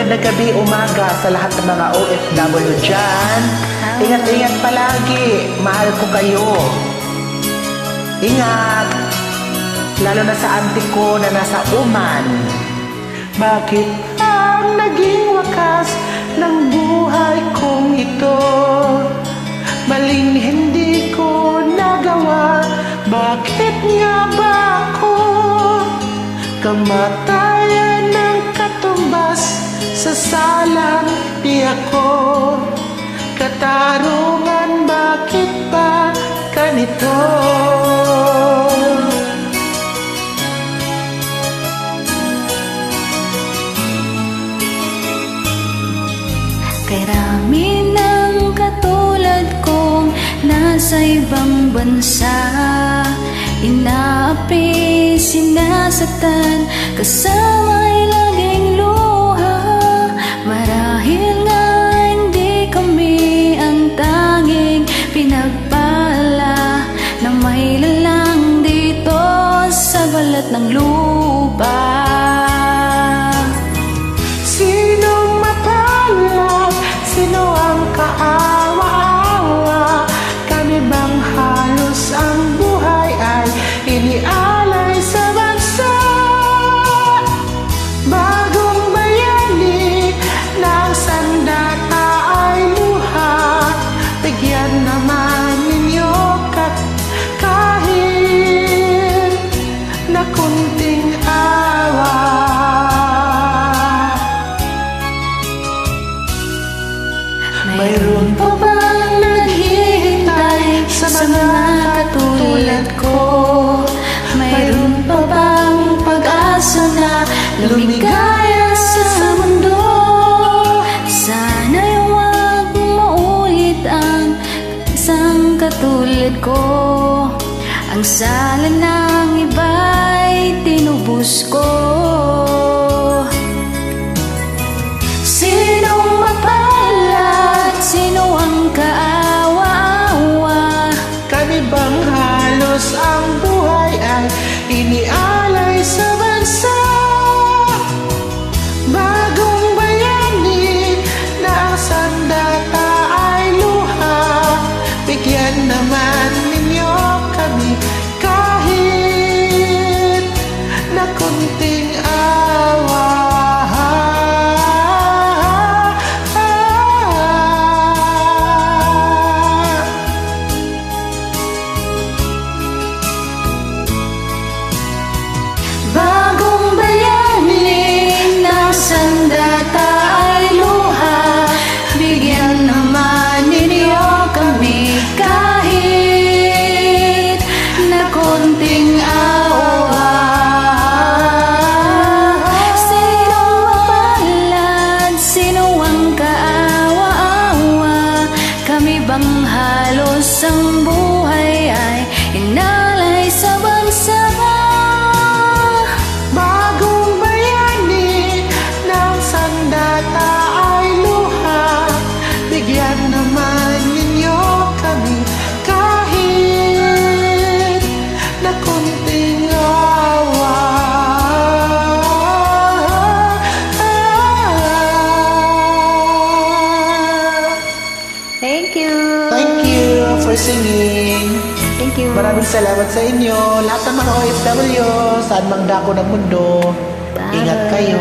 magandang gabi, umaga sa lahat ng mga OFW dyan. Ingat-ingat palagi. Mahal ko kayo. Ingat. Lalo na sa auntie ko na nasa Oman. Bakit ang naging wakas ng buhay kong ito? Maling hindi ko nagawa. Bakit nga ba ako kamatayan ng katumbas sa salang di ako? Katarungan, bakit ba ganito? Karami ng katulad kong nasa ibang bansa, inaapi, sinasaktan, kasama'y laging luha. Marahil nga hindi kami ang tanging pinagpala na may lalang dito sa balat ng lupa. Sinong mapalad? Sino ang kaawa-awa? Kami bang halos ang buhay ay inialay sa bansa? Bagong bayani ng sandata ay luha. Bigyan naman ninyo kahit na kunting awa. Mayroon pa bang naghihintay sa mga katulad ko? Mayroon pa bang pag-asa na lumigaya sa mundo? Sana'y huwag maulit ang isang katulad ko. Ang sala ng iba'y tinubos ko. Sinong mapalad? Sino ang kaawa-awa? Kami bang halos ang buhay ay inialay sa bansa? Bagong bayani na ang sandata ay luha. Bigyan naman ninyo kami kahit na kunting awa. Bagong bayani ng sandata ay luha. Bigyan naman ninyo kami kahit na konting awa. Sinong mapalad? Sino ang kaawa-awa? Kami bang halos ang buhay ay inalay sa bansa? Bagong bayani ng sandata ay luha. Bigyan naman ninyo kami kahit na kunting awa. Thank you. Thank you for singing. Thank you. Maraming salamat sa inyo. Lahat ng mga OFW, saan mang dako ng mundo. Ingat kayo.